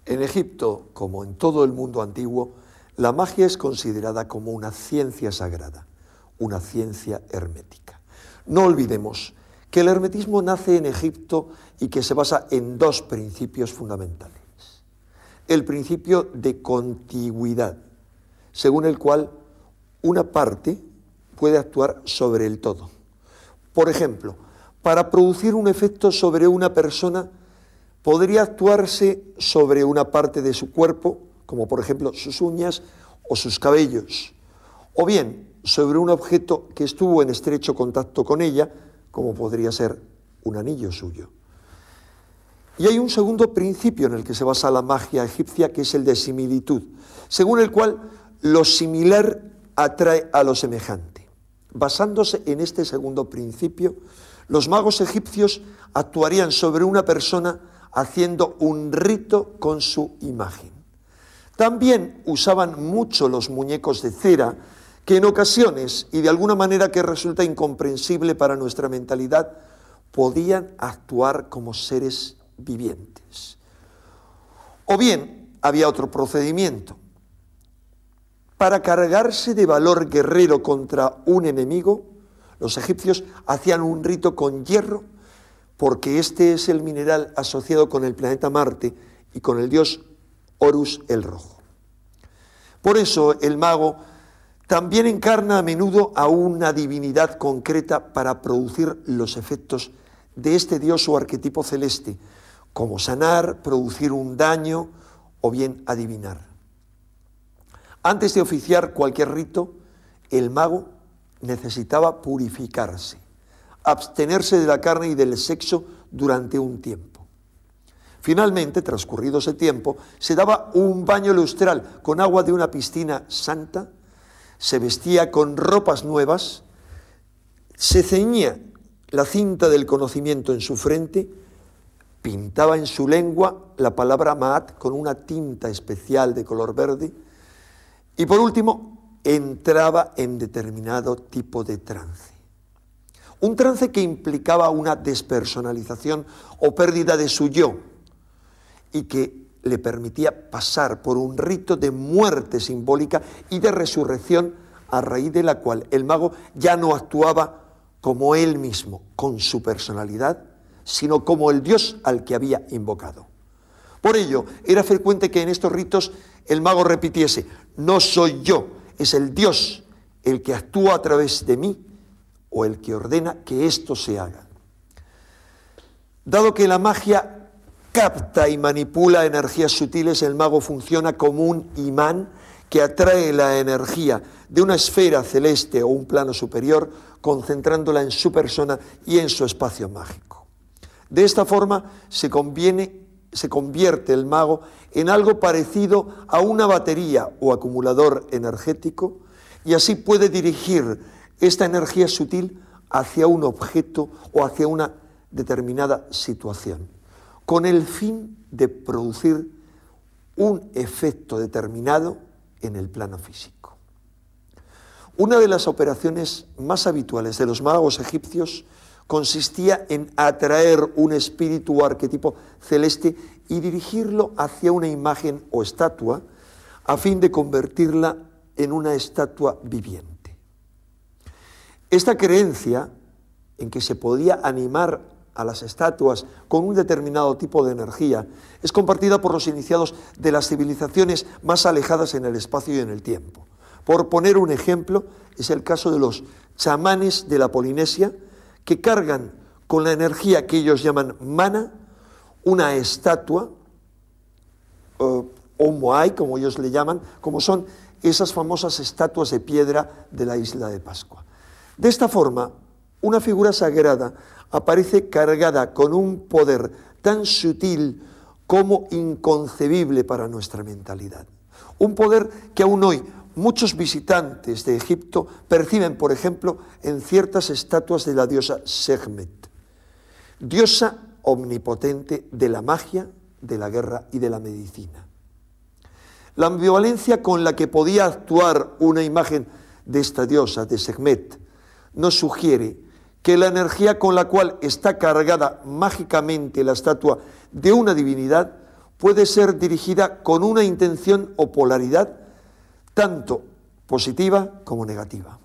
En Egipto, como en todo el mundo antiguo, la magia es considerada como una ciencia sagrada, una ciencia hermética. No olvidemos que el hermetismo nace en Egipto y que se basa en dos principios fundamentales. El principio de contigüidad, según el cual una parte puede actuar sobre el todo. Por ejemplo, para producir un efecto sobre una persona, podría actuarse sobre una parte de su cuerpo, como por ejemplo sus uñas o sus cabellos, o bien sobre un objeto que estuvo en estrecho contacto con ella, como podría ser un anillo suyo. Y hay un segundo principio en el que se basa la magia egipcia, que es el de similitud, según el cual lo similar atrae a lo semejante. Basándose en este segundo principio, los magos egipcios actuarían sobre una persona haciendo un rito con su imagen. También usaban mucho los muñecos de cera, que en ocasiones, y de alguna manera que resulta incomprensible para nuestra mentalidad, podían actuar como seres vivientes. O bien, había otro procedimiento. Para cargarse de valor guerrero contra un enemigo, los egipcios hacían un rito con hierro, porque este es el mineral asociado con el planeta Marte y con el dios Horus el Rojo. Por eso el mago también encarna a menudo a una divinidad concreta para producir los efectos de este dios o arquetipo celeste, como sanar, producir un daño o bien adivinar. Antes de oficiar cualquier rito, el mago necesitaba purificarse, abstenerse de la carne y del sexo durante un tiempo. Finalmente, transcurrido ese tiempo, se daba un baño lustral con agua de una piscina santa, se vestía con ropas nuevas, se ceñía la cinta del conocimiento en su frente, pintaba en su lengua la palabra Maat con una tinta especial de color verde y por último entraba en determinado tipo de trance. Un trance que implicaba una despersonalización o pérdida de su yo y que le permitía pasar por un rito de muerte simbólica y de resurrección, a raíz de la cual el mago ya no actuaba como él mismo, con su personalidad, sino como el dios al que había invocado. Por ello, era frecuente que en estos ritos el mago repitiese: no soy yo, es el dios el que actúa a través de mí o el que ordena que esto se haga. Dado que la magia capta y manipula energías sutiles, el mago funciona como un imán que atrae la energía de una esfera celeste o un plano superior, concentrándola en su persona y en su espacio mágico. De esta forma se convierte el mago en algo parecido a una batería o acumulador energético, y así puede dirigir esta energía sutil hacia un objeto o hacia una determinada situación, con el fin de producir un efecto determinado en el plano físico. Una de las operaciones más habituales de los magos egipcios consistía en atraer un espíritu o arquetipo celeste y dirigirlo hacia una imagen o estatua a fin de convertirla en una estatua viviente. Esta creencia en que se podía animar a las estatuas con un determinado tipo de energía es compartida por los iniciados de las civilizaciones más alejadas en el espacio y en el tiempo. Por poner un ejemplo, es el caso de los chamanes de la Polinesia, que cargan con la energía que ellos llaman mana una estatua, o moai, como ellos le llaman, como son esas famosas estatuas de piedra de la isla de Pascua. De esta forma, una figura sagrada aparece cargada con un poder tan sutil como inconcebible para nuestra mentalidad. Un poder que aún hoy muchos visitantes de Egipto perciben, por ejemplo, en ciertas estatuas de la diosa Sekhmet, diosa omnipotente de la magia, de la guerra y de la medicina. La ambivalencia con la que podía actuar una imagen de esta diosa, de Sekhmet, nos sugiere que la energía con la cual está cargada mágicamente la estatua de una divinidad puede ser dirigida con una intención o polaridad tanto positiva como negativa.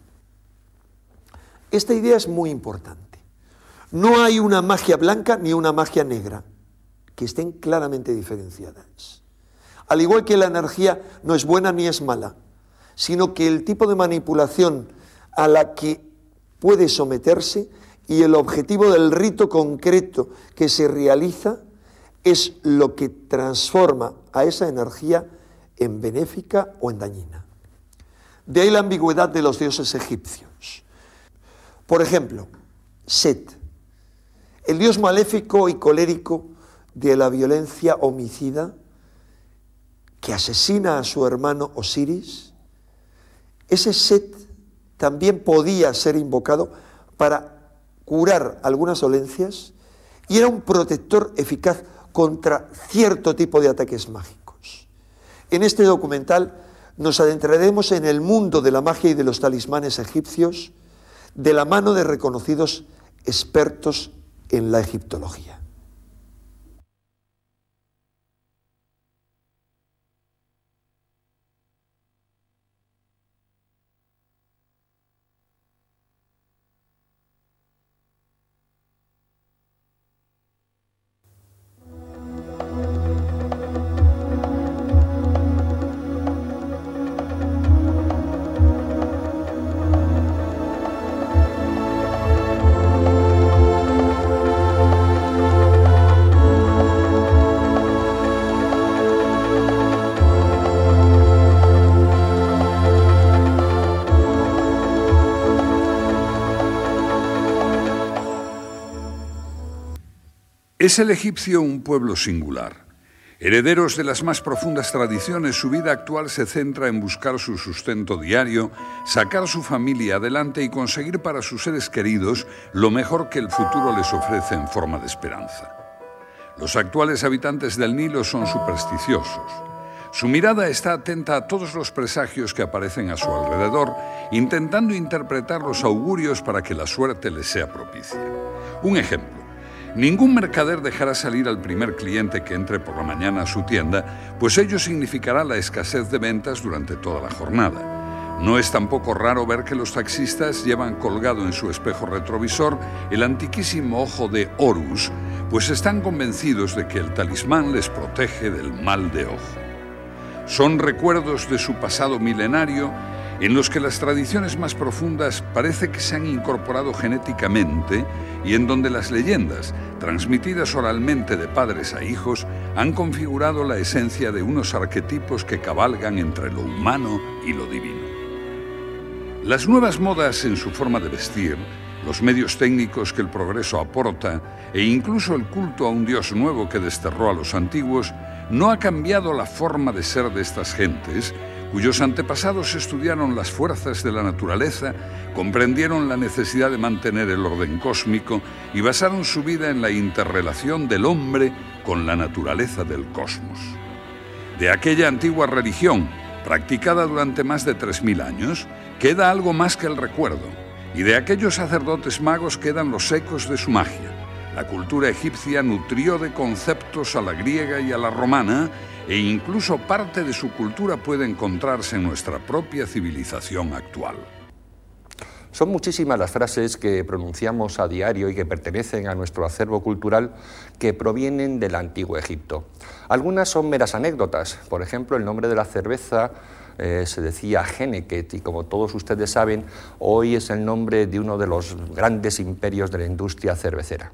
Esta idea es muy importante. No hay una magia blanca ni una magia negra, que estén claramente diferenciadas. Al igual que la energía no es buena ni es mala, sino que el tipo de manipulación a la que puede someterse y el objetivo del rito concreto que se realiza es lo que transforma a esa energía en benéfica o en dañina. De ahí la ambigüedad de los dioses egipcios. Por ejemplo, Set, el dios maléfico y colérico de la violencia homicida que asesina a su hermano Osiris, ese Set también podía ser invocado para curar algunas dolencias y era un protector eficaz contra cierto tipo de ataques mágicos. En este documental nos adentraremos en el mundo de la magia y de los talismanes egipcios de la mano de reconocidos expertos en la egiptología. Es el egipcio un pueblo singular. Herederos de las más profundas tradiciones, su vida actual se centra en buscar su sustento diario, sacar su familia adelante y conseguir para sus seres queridos lo mejor que el futuro les ofrece en forma de esperanza. Los actuales habitantes del Nilo son supersticiosos. Su mirada está atenta a todos los presagios que aparecen a su alrededor, intentando interpretar los augurios para que la suerte les sea propicia. Un ejemplo. Ningún mercader dejará salir al primer cliente que entre por la mañana a su tienda, pues ello significará la escasez de ventas durante toda la jornada. No es tampoco raro ver que los taxistas llevan colgado en su espejo retrovisor el antiquísimo ojo de Horus, pues están convencidos de que el talismán les protege del mal de ojo. Son recuerdos de su pasado milenario en los que las tradiciones más profundas parece que se han incorporado genéticamente y en donde las leyendas, transmitidas oralmente de padres a hijos, han configurado la esencia de unos arquetipos que cabalgan entre lo humano y lo divino. Las nuevas modas en su forma de vestir, los medios técnicos que el progreso aporta e incluso el culto a un dios nuevo que desterró a los antiguos, no ha cambiado la forma de ser de estas gentes, cuyos antepasados estudiaron las fuerzas de la naturaleza, comprendieron la necesidad de mantener el orden cósmico y basaron su vida en la interrelación del hombre con la naturaleza del cosmos. De aquella antigua religión, practicada durante más de 3000 años, queda algo más que el recuerdo, y de aquellos sacerdotes magos quedan los ecos de su magia. La cultura egipcia nutrió de conceptos a la griega y a la romana, e incluso parte de su cultura puede encontrarse en nuestra propia civilización actual. Son muchísimas las frases que pronunciamos a diario y que pertenecen a nuestro acervo cultural que provienen del antiguo Egipto. Algunas son meras anécdotas. Por ejemplo, el nombre de la cerveza se decía Henneket, y como todos ustedes saben, hoy es el nombre de uno de los grandes imperios de la industria cervecera.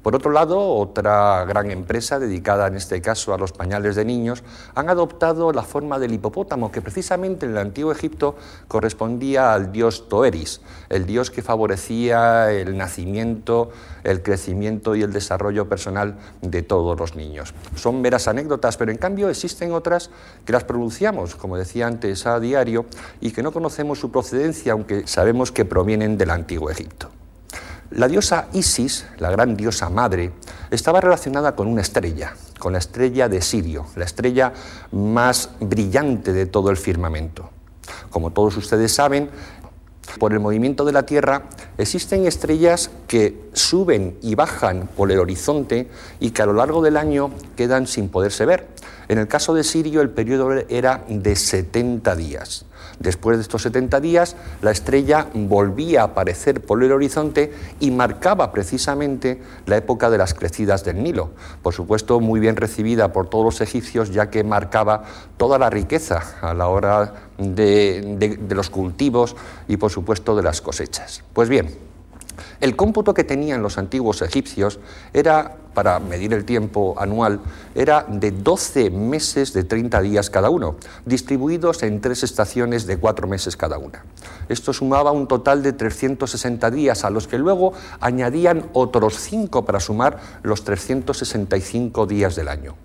Por otro lado, otra gran empresa, dedicada en este caso a los pañales de niños, han adoptado la forma del hipopótamo, que precisamente en el antiguo Egipto correspondía al dios Toeris, el dios que favorecía el nacimiento, el crecimiento y el desarrollo personal de todos los niños. Son meras anécdotas, pero en cambio existen otras que las pronunciamos, como decía antes, a diario, y que no conocemos su procedencia, aunque sabemos que provienen del antiguo Egipto. La diosa Isis, la gran diosa madre, estaba relacionada con una estrella, con la estrella de Sirio, la estrella más brillante de todo el firmamento. Como todos ustedes saben, Por el movimiento de la Tierra existen estrellas que suben y bajan por el horizonte y que a lo largo del año quedan sin poderse ver. En el caso de Sirio el periodo era de 70 días. Después de estos 70 días, la estrella volvía a aparecer por el horizonte y marcaba precisamente la época de las crecidas del Nilo. Por supuesto, muy bien recibida por todos los egipcios, ya que marcaba toda la riqueza a la hora de los cultivos y, por supuesto, de las cosechas. Pues bien, el cómputo que tenían los antiguos egipcios era, para medir el tiempo anual, era de 12 meses de 30 días cada uno, distribuidos en 3 estaciones de 4 meses cada una. Esto sumaba un total de 360 días, a los que luego añadían otros 5 para sumar los 365 días del año.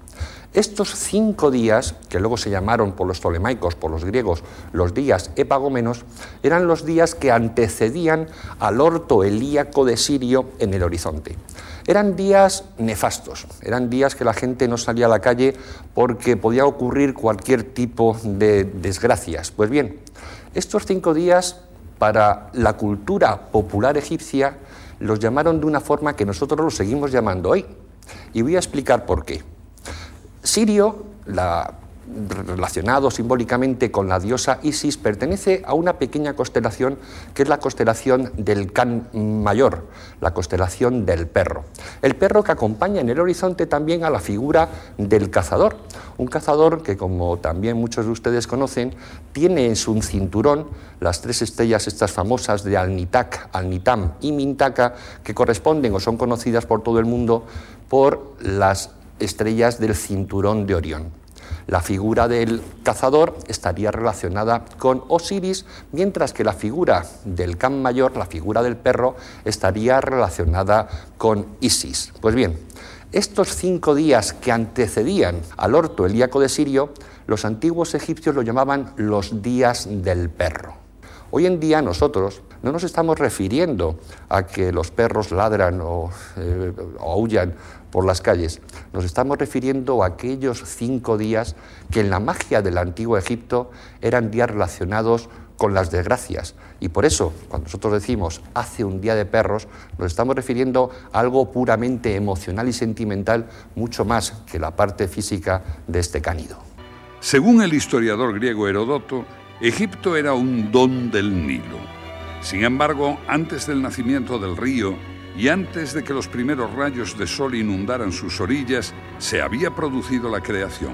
Estos 5 días, que luego se llamaron por los tolemaicos, por los griegos, los días epagómenos, eran los días que antecedían al orto helíaco de Sirio en el horizonte. Eran días nefastos, eran días que la gente no salía a la calle porque podía ocurrir cualquier tipo de desgracias. Pues bien, estos 5 días, para la cultura popular egipcia, los llamaron de una forma que nosotros los seguimos llamando hoy. Y voy a explicar por qué. Sirio, relacionado simbólicamente con la diosa Isis, pertenece a una pequeña constelación que es la constelación del Can Mayor, la constelación del perro. El perro que acompaña en el horizonte también a la figura del cazador, un cazador que, como también muchos de ustedes conocen, tiene en su cinturón las 3 estrellas estas famosas de Al-Nitak, Al-Nitam y Mintaka, que corresponden o son conocidas por todo el mundo por las estrellas del cinturón de Orión. La figura del cazador estaría relacionada con Osiris, mientras que la figura del Can Mayor, la figura del perro, estaría relacionada con Isis. Pues bien, estos 5 días que antecedían al orto helíaco de Sirio, los antiguos egipcios lo llamaban los días del perro. Hoy en día nosotros no nos estamos refiriendo a que los perros ladran o aúllan por las calles, nos estamos refiriendo a aquellos 5 días que en la magia del antiguo Egipto eran días relacionados con las desgracias. Y por eso, cuando nosotros decimos hace un día de perros, nos estamos refiriendo a algo puramente emocional y sentimental, mucho más que la parte física de este cánido. Según el historiador griego Heródoto, Egipto era un don del Nilo. Sin embargo, antes del nacimiento del río y antes de que los primeros rayos de sol inundaran sus orillas, se había producido la creación.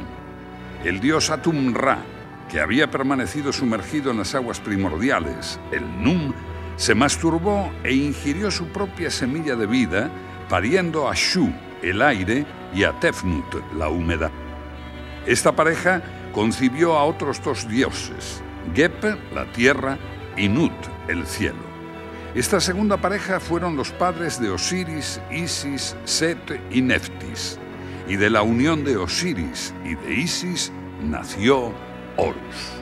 El dios Atum-Ra, que había permanecido sumergido en las aguas primordiales, el Num, se masturbó e ingirió su propia semilla de vida, pariendo a Shu, el aire, y a Tefnut, la humedad. Esta pareja concibió a otros 2 dioses, Geb, la tierra, y Nut, el cielo. Esta segunda pareja fueron los padres de Osiris, Isis, Set y Neftis. Y de la unión de Osiris y de Isis nació Horus.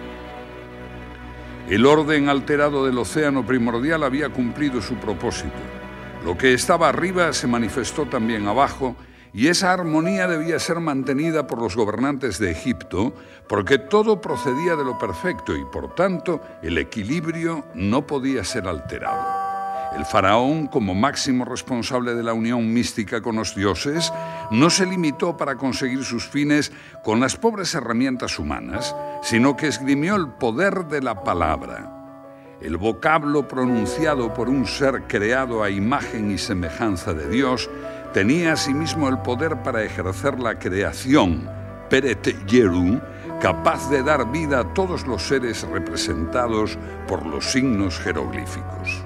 El orden alterado del océano primordial había cumplido su propósito. Lo que estaba arriba se manifestó también abajo, y esa armonía debía ser mantenida por los gobernantes de Egipto, porque todo procedía de lo perfecto y, por tanto, el equilibrio no podía ser alterado. El faraón, como máximo responsable de la unión mística con los dioses, no se limitó para conseguir sus fines con las pobres herramientas humanas, sino que esgrimió el poder de la palabra. El vocablo pronunciado por un ser creado a imagen y semejanza de Dios tenía asimismo el poder para ejercer la creación, Peret Yeru, capaz de dar vida a todos los seres representados por los signos jeroglíficos.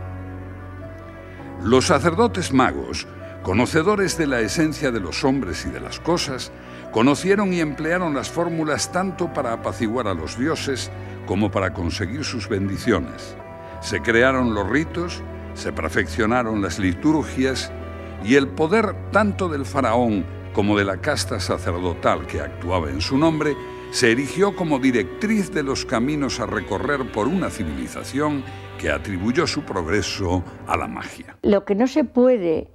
Los sacerdotes magos, conocedores de la esencia de los hombres y de las cosas, conocieron y emplearon las fórmulas tanto para apaciguar a los dioses como para conseguir sus bendiciones. Se crearon los ritos, se perfeccionaron las liturgias, y el poder tanto del faraón como de la casta sacerdotal que actuaba en su nombre se erigió como directriz de los caminos a recorrer por una civilización que atribuyó su progreso a la magia. Lo que no se puede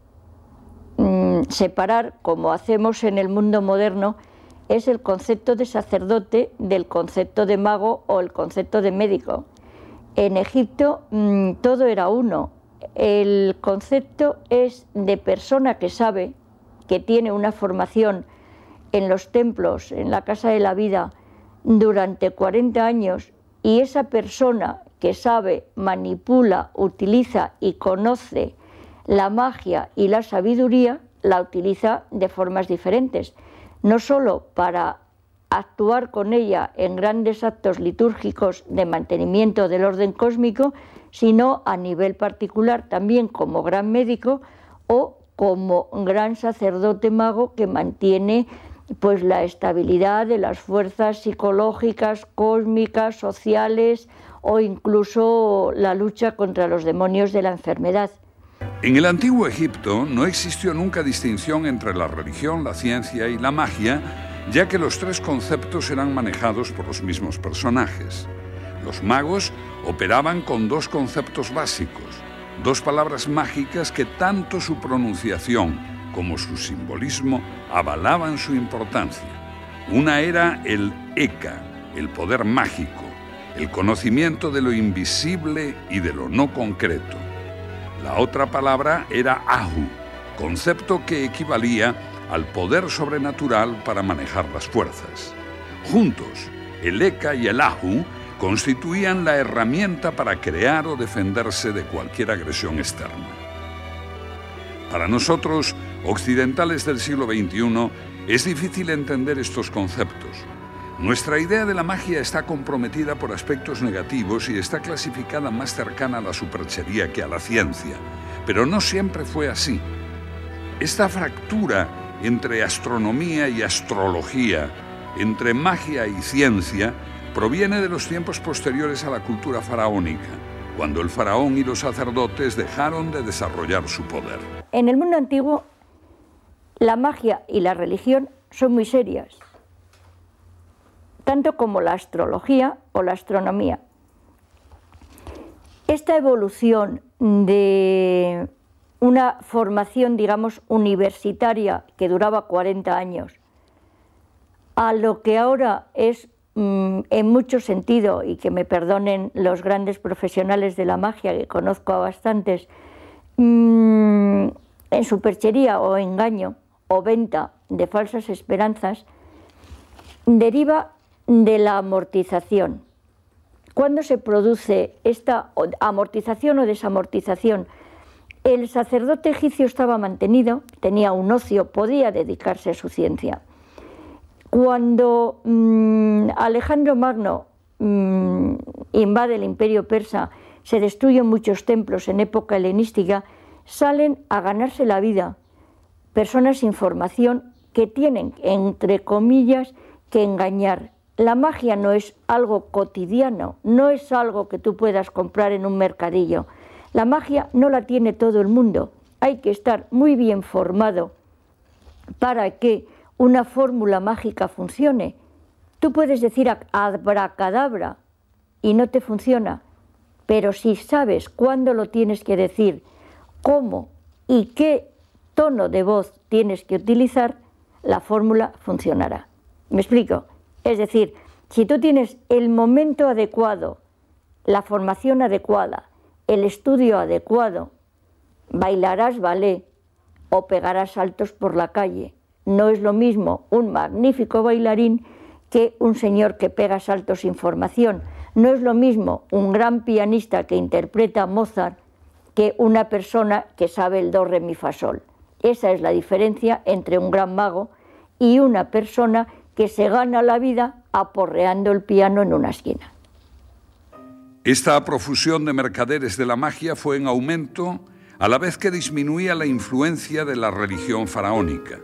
separar, como hacemos en el mundo moderno, es el concepto de sacerdote del concepto de mago o el concepto de médico. en Egipto todo era uno. El concepto es de persona que sabe, que tiene una formación en los templos, en la Casa de la Vida, durante 40 años, y esa persona que sabe, manipula, utiliza y conoce la magia y la sabiduría, la utiliza de formas diferentes, no solo para actuar con ella en grandes actos litúrgicos de mantenimiento del orden cósmico, sino a nivel particular también como gran médico o como gran sacerdote mago que mantiene pues la estabilidad de las fuerzas psicológicas, cósmicas, sociales o incluso la lucha contra los demonios de la enfermedad. En el antiguo Egipto no existió nunca distinción entre la religión, la ciencia y la magia, ya que los tres conceptos eran manejados por los mismos personajes. Los magos operaban con dos conceptos básicos, dos palabras mágicas que tanto su pronunciación como su simbolismo avalaban su importancia. Una era el Eka, el poder mágico, el conocimiento de lo invisible y de lo no concreto. La otra palabra era Ahu, concepto que equivalía al poder sobrenatural para manejar las fuerzas. Juntos, el Eka y el Ahu constituían la herramienta para crear o defenderse de cualquier agresión externa. Para nosotros, occidentales del siglo XXI, es difícil entender estos conceptos. Nuestra idea de la magia está comprometida por aspectos negativos y está clasificada más cercana a la superchería que a la ciencia, pero no siempre fue así. Esta fractura entre astronomía y astrología, entre magia y ciencia, proviene de los tiempos posteriores a la cultura faraónica, cuando el faraón y los sacerdotes dejaron de desarrollar su poder. En el mundo antiguo, la magia y la religión son muy serias, tanto como la astrología o la astronomía. Esta evolución de una formación, digamos, universitaria que duraba 40 años, a lo que ahora es, en mucho sentido, y que me perdonen los grandes profesionales de la magia, que conozco a bastantes, en superchería o engaño o venta de falsas esperanzas, deriva de la amortización. ¿Cuándo se produce esta amortización o desamortización? El sacerdote egipcio estaba mantenido, tenía un ocio, podía dedicarse a su ciencia. Cuando Alejandro Magno invade el imperio persa, se destruyen muchos templos en época helenística, salen a ganarse la vida personas sin formación que tienen, entre comillas, que engañar. La magia no es algo cotidiano, no es algo que tú puedas comprar en un mercadillo. La magia no la tiene todo el mundo. Hay que estar muy bien formado para que una fórmula mágica funcione. Tú puedes decir abracadabra y no te funciona, pero si sabes cuándo lo tienes que decir, cómo y qué tono de voz tienes que utilizar, la fórmula funcionará. ¿Me explico? Es decir, si tú tienes el momento adecuado, la formación adecuada, el estudio adecuado, bailarás ballet o pegarás saltos por la calle. No es lo mismo un magnífico bailarín que un señor que pega saltos sin formación. No es lo mismo un gran pianista que interpreta a Mozart que una persona que sabe el do, re, mi, fa, sol. Esa es la diferencia entre un gran mago y una persona que se gana la vida aporreando el piano en una esquina. Esta profusión de mercaderes de la magia fue en aumento a la vez que disminuía la influencia de la religión faraónica.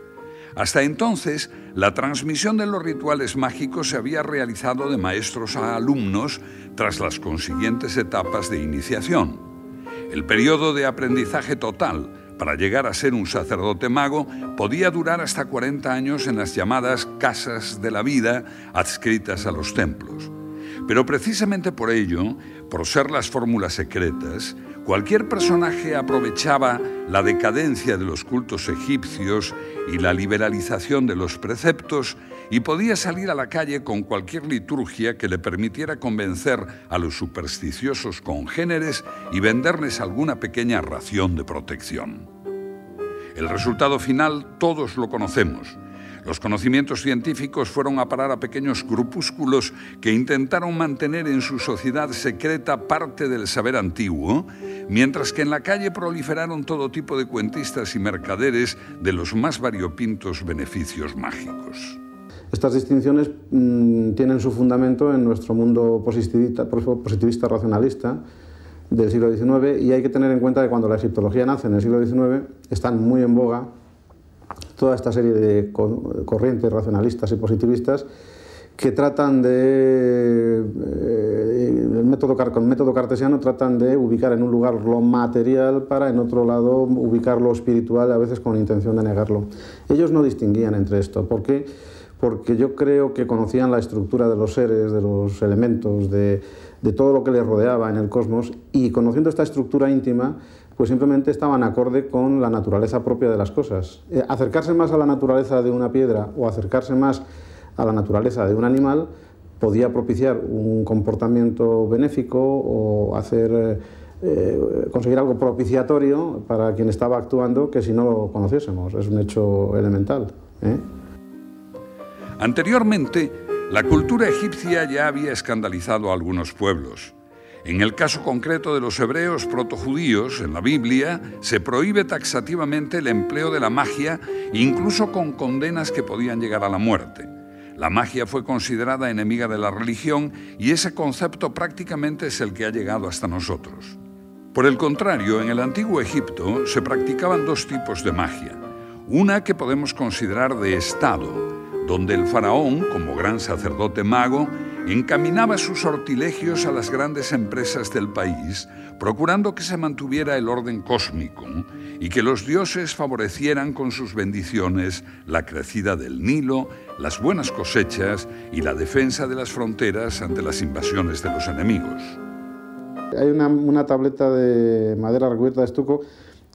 Hasta entonces, la transmisión de los rituales mágicos se había realizado de maestros a alumnos tras las consiguientes etapas de iniciación. El periodo de aprendizaje total para llegar a ser un sacerdote mago podía durar hasta 40 años en las llamadas casas de la vida adscritas a los templos. Pero precisamente por ello, por ser las fórmulas secretas, Cualquier personaje aprovechaba la decadencia de los cultos egipcios y la liberalización de los preceptos y podía salir a la calle con cualquier liturgia que le permitiera convencer a los supersticiosos congéneres y venderles alguna pequeña ración de protección. El resultado final todos lo conocemos. Los conocimientos científicos fueron a parar a pequeños grupúsculos que intentaron mantener en su sociedad secreta parte del saber antiguo, mientras que en la calle proliferaron todo tipo de cuentistas y mercaderes de los más variopintos beneficios mágicos. Estas distinciones tienen su fundamento en nuestro mundo positivista racionalista del siglo XIX, y hay que tener en cuenta que cuando la egiptología nace en el siglo XIX están muy en boga toda esta serie de corrientes racionalistas y positivistas que tratan de, con el método cartesiano, tratan de ubicar en un lugar lo material para en otro lado ubicar lo espiritual, a veces con intención de negarlo. Ellos no distinguían entre esto. ¿Por qué? Porque yo creo que conocían la estructura de los seres, de los elementos, de todo lo que les rodeaba en el cosmos, y conociendo esta estructura íntima, pues simplemente estaban acorde con la naturaleza propia de las cosas. Acercarse más a la naturaleza de una piedra o acercarse más a la naturaleza de un animal podía propiciar un comportamiento benéfico o conseguir algo propiciatorio para quien estaba actuando, que si no lo conociésemos. Es un hecho elemental, ¿eh? Anteriormente, la cultura egipcia ya había escandalizado a algunos pueblos. En el caso concreto de los hebreos protojudíos, en la Biblia, se prohíbe taxativamente el empleo de la magia, incluso con condenas que podían llegar a la muerte. La magia fue considerada enemiga de la religión y ese concepto prácticamente es el que ha llegado hasta nosotros. Por el contrario, en el antiguo Egipto se practicaban dos tipos de magia. Una que podemos considerar de Estado, donde el faraón, como gran sacerdote mago, encaminaba sus sortilegios a las grandes empresas del país, procurando que se mantuviera el orden cósmico y que los dioses favorecieran con sus bendiciones la crecida del Nilo, las buenas cosechas y la defensa de las fronteras ante las invasiones de los enemigos. Hay una tableta de madera recubierta de estuco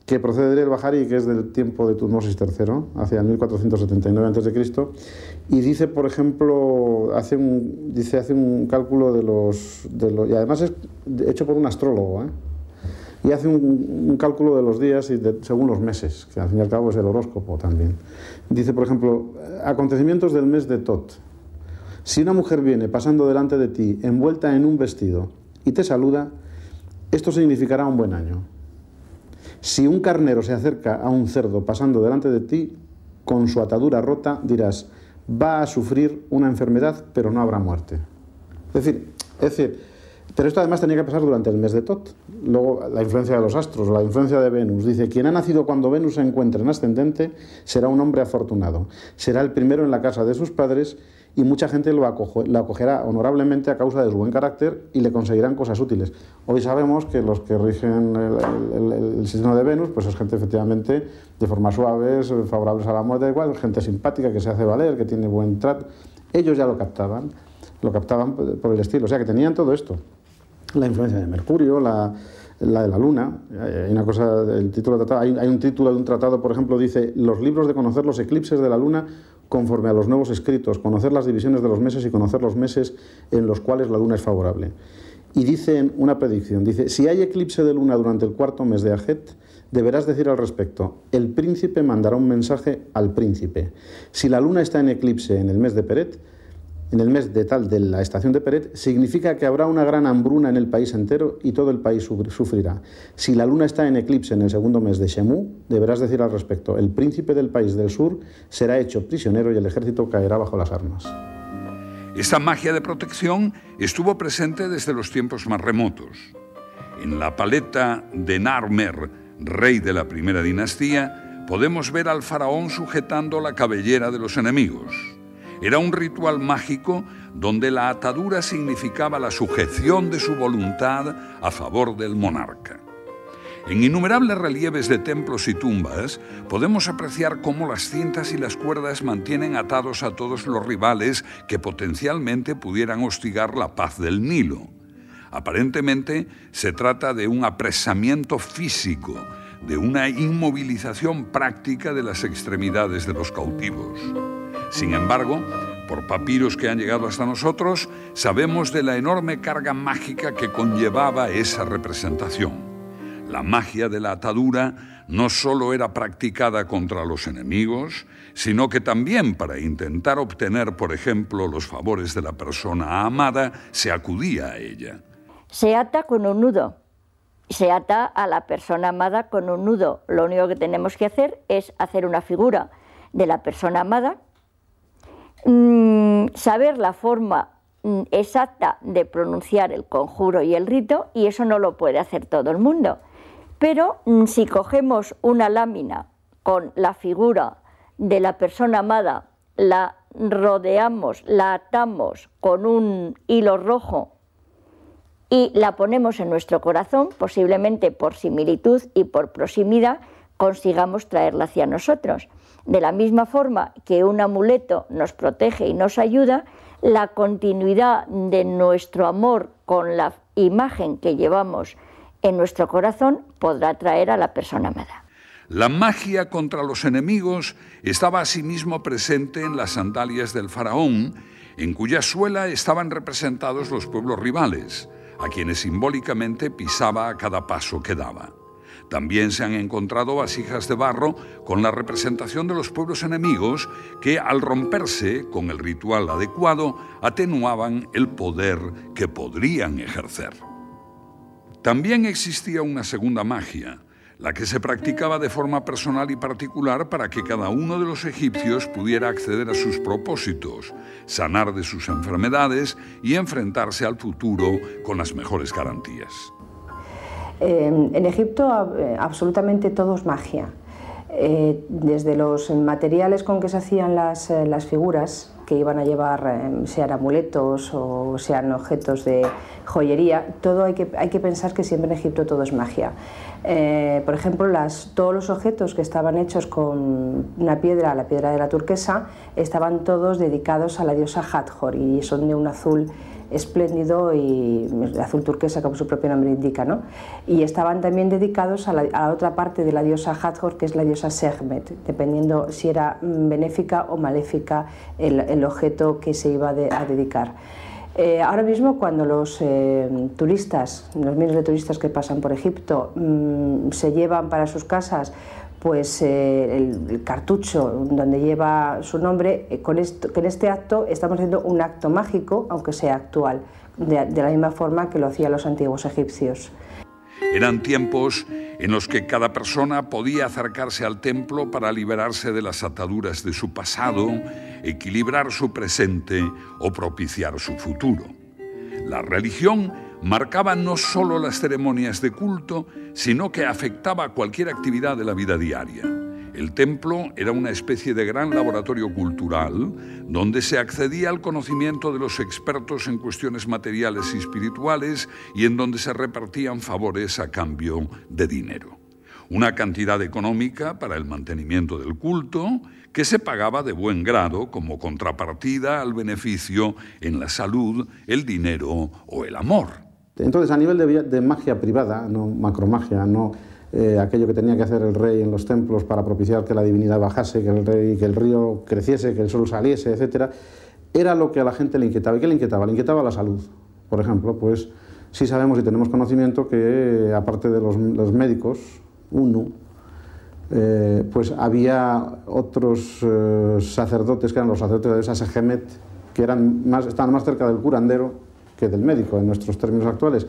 que procede del Bahari, que es del tiempo de Tutmosis III, hacia el 1479 a.C., y dice, por ejemplo, hace un cálculo de los y además es hecho por un astrólogo, y hace un cálculo de los días según los meses, que al fin y al cabo es el horóscopo también. Dice, por ejemplo, acontecimientos del mes de Tot. Si una mujer viene pasando delante de ti envuelta en un vestido y te saluda, esto significará un buen año. Si un carnero se acerca a un cerdo pasando delante de ti, con su atadura rota, dirás, va a sufrir una enfermedad, pero no habrá muerte. Es decir, pero esto además tenía que pasar durante el mes de Tot. Luego, la influencia de los astros, la influencia de Venus. Dice, quien ha nacido cuando Venus se encuentra en ascendente será un hombre afortunado. Será el primero en la casa de sus padres y mucha gente lo acogerá honorablemente a causa de su buen carácter y le conseguirán cosas útiles. Hoy sabemos que los que rigen el signo de Venus, pues es gente efectivamente de formas suaves, favorables a la muerte, igual, gente simpática, que se hace valer, que tiene buen trato. Ellos ya lo captaban por el estilo, o sea que tenían todo esto. La influencia de Mercurio, la de la Luna. Hay una cosa, el título de tratado, hay un título de un tratado, por ejemplo, dice, los libros de conocer los eclipses de la Luna conforme a los nuevos escritos, conocer las divisiones de los meses y conocer los meses en los cuales la Luna es favorable. Y dice una predicción, dice, si hay eclipse de Luna durante el cuarto mes de Ajet, deberás decir al respecto, el príncipe mandará un mensaje al príncipe. Si la Luna está en eclipse en el mes de Peret, en el mes de tal de la estación de Peret, significa que habrá una gran hambruna en el país entero y todo el país sufrirá. Si la luna está en eclipse en el segundo mes de Shemú, deberás decir al respecto, el príncipe del país del sur será hecho prisionero y el ejército caerá bajo las armas. Esta magia de protección estuvo presente desde los tiempos más remotos. En la paleta de Narmer, rey de la primera dinastía, podemos ver al faraón sujetando la cabellera de los enemigos. Era un ritual mágico donde la atadura significaba la sujeción de su voluntad a favor del monarca. En innumerables relieves de templos y tumbas podemos apreciar cómo las cintas y las cuerdas mantienen atados a todos los rivales que potencialmente pudieran hostigar la paz del Nilo. Aparentemente se trata de un apresamiento físico, de una inmovilización práctica de las extremidades de los cautivos. Sin embargo, por papiros que han llegado hasta nosotros, sabemos de la enorme carga mágica que conllevaba esa representación. La magia de la atadura no solo era practicada contra los enemigos, sino que también para intentar obtener, por ejemplo, los favores de la persona amada, se acudía a ella. Se ata con un nudo. Se ata a la persona amada con un nudo. Lo único que tenemos que hacer es hacer una figura de la persona amada, saber la forma exacta de pronunciar el conjuro y el rito, y eso no lo puede hacer todo el mundo. Pero si cogemos una lámina con la figura de la persona amada, la rodeamos, la atamos con un hilo rojo y la ponemos en nuestro corazón, posiblemente por similitud y por proximidad consigamos traerla hacia nosotros. De la misma forma que un amuleto nos protege y nos ayuda, la continuidad de nuestro amor con la imagen que llevamos en nuestro corazón podrá traer a la persona amada. La magia contra los enemigos estaba asimismo presente en las sandalias del faraón, en cuya suela estaban representados los pueblos rivales, a quienes simbólicamente pisaba a cada paso que daba. También se han encontrado vasijas de barro con la representación de los pueblos enemigos que, al romperse con el ritual adecuado, atenuaban el poder que podrían ejercer. También existía una segunda magia, la que se practicaba de forma personal y particular para que cada uno de los egipcios pudiera acceder a sus propósitos, sanar de sus enfermedades y enfrentarse al futuro con las mejores garantías. En Egipto absolutamente todo es magia. Desde los materiales con que se hacían las figuras, que iban a llevar sean amuletos o sean objetos de joyería, todo hay que pensar que siempre en Egipto todo es magia. Por ejemplo, todos los objetos que estaban hechos con una piedra, la piedra de la turquesa, estaban todos dedicados a la diosa Hathor y son de un azul espléndido y azul turquesa, como su propio nombre indica, ¿no? Y estaban también dedicados a la otra parte de la diosa Hathor, que es la diosa Sekhmet, dependiendo si era benéfica o maléfica el objeto que se iba a dedicar. Ahora mismo, cuando los turistas, los miles de turistas que pasan por Egipto, se llevan para sus casas pues el cartucho donde lleva su nombre, con este acto estamos haciendo un acto mágico, aunque sea actual, de la misma forma que lo hacían los antiguos egipcios. Eran tiempos en los que cada persona podía acercarse al templo para liberarse de las ataduras de su pasado, equilibrar su presente o propiciar su futuro. La religión marcaba no solo las ceremonias de culto, sino que afectaba cualquier actividad de la vida diaria. El templo era una especie de gran laboratorio cultural donde se accedía al conocimiento de los expertos en cuestiones materiales y espirituales y en donde se repartían favores a cambio de dinero. Una cantidad económica para el mantenimiento del culto que se pagaba de buen grado como contrapartida al beneficio en la salud, el dinero o el amor. Entonces, a nivel de magia privada, no macromagia, no aquello que tenía que hacer el rey en los templos para propiciar que la divinidad bajase, que el río creciese, que el sol saliese, etc., era lo que a la gente le inquietaba. ¿Y qué le inquietaba? Le inquietaba la salud. Por ejemplo, pues sí sabemos y tenemos conocimiento que, aparte de los médicos, pues había otros sacerdotes, que eran los sacerdotes de esa Sekhmet, que estaban más cerca del curandero que del médico, en nuestros términos actuales,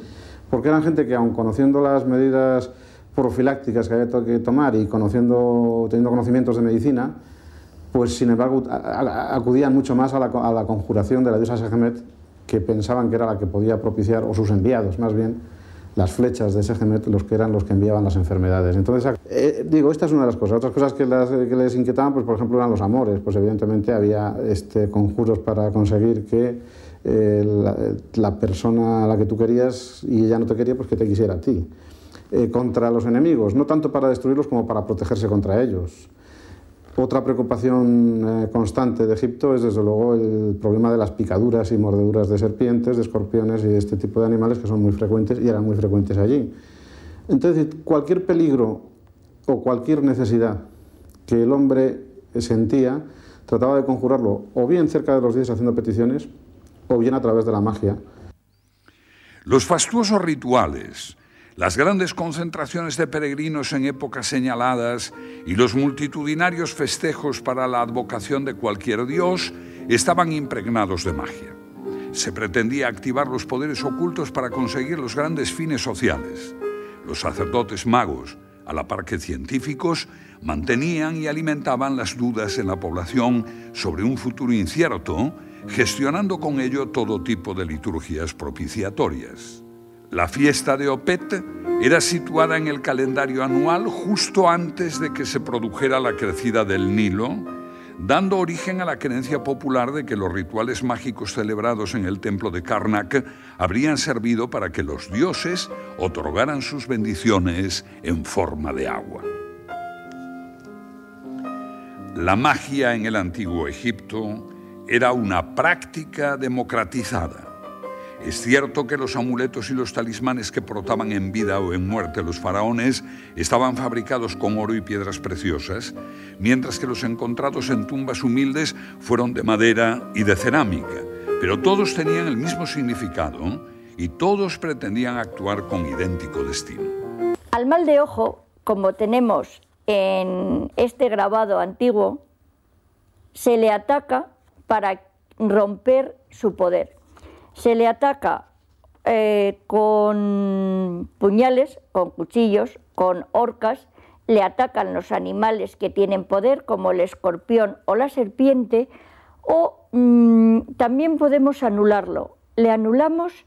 porque eran gente que, aun conociendo las medidas profilácticas que había que tomar y teniendo conocimientos de medicina, pues sin embargo acudían mucho más a la conjuración de la diosa Sekhmet, que pensaban que era la que podía propiciar, o sus enviados más bien, las flechas de Sekhmet, los que enviaban las enfermedades. Entonces, esta es una de las cosas. Otras cosas que les inquietaban, pues por ejemplo, eran los amores. Pues evidentemente había conjuros para conseguir que la persona a la que tú querías y ella no te quería, pues que te quisiera a ti. Contra los enemigos, no tanto para destruirlos como para protegerse contra ellos. Otra preocupación constante de Egipto es, desde luego, el problema de las picaduras y mordeduras de serpientes, de escorpiones y de este tipo de animales que son muy frecuentes y eran muy frecuentes allí. Entonces, cualquier peligro o cualquier necesidad que el hombre sentía, trataba de conjurarlo o bien cerca de los dioses haciendo peticiones o bien a través de la magia. Los fastuosos rituales, las grandes concentraciones de peregrinos en épocas señaladas y los multitudinarios festejos para la advocación de cualquier dios estaban impregnados de magia. Se pretendía activar los poderes ocultos para conseguir los grandes fines sociales. Los sacerdotes magos, a la par que científicos, mantenían y alimentaban las dudas en la población sobre un futuro incierto, gestionando con ello todo tipo de liturgias propiciatorias. La fiesta de Opet era situada en el calendario anual justo antes de que se produjera la crecida del Nilo, dando origen a la creencia popular de que los rituales mágicos celebrados en el templo de Karnak habrían servido para que los dioses otorgaran sus bendiciones en forma de agua. La magia en el antiguo Egipto era una práctica democratizada. Es cierto que los amuletos y los talismanes que portaban en vida o en muerte los faraones estaban fabricados con oro y piedras preciosas, mientras que los encontrados en tumbas humildes fueron de madera y de cerámica, pero todos tenían el mismo significado y todos pretendían actuar con idéntico destino. Al mal de ojo, como tenemos en este grabado antiguo, se le ataca para romper su poder. Se le ataca con puñales, con cuchillos, con horcas, le atacan los animales que tienen poder, como el escorpión o la serpiente, o también podemos anularlo. Le anulamos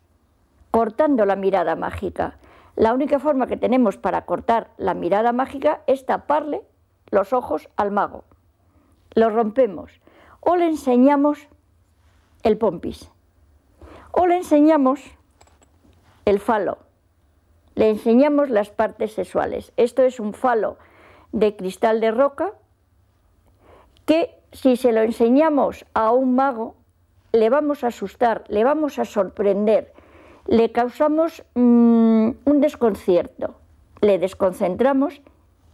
cortando la mirada mágica. La única forma que tenemos para cortar la mirada mágica es taparle los ojos al mago. Lo rompemos o le enseñamos el pompis. O le enseñamos el falo, le enseñamos las partes sexuales. Esto es un falo de cristal de roca que, si se lo enseñamos a un mago, le vamos a asustar, le vamos a sorprender, le causamos un desconcierto, le desconcentramos,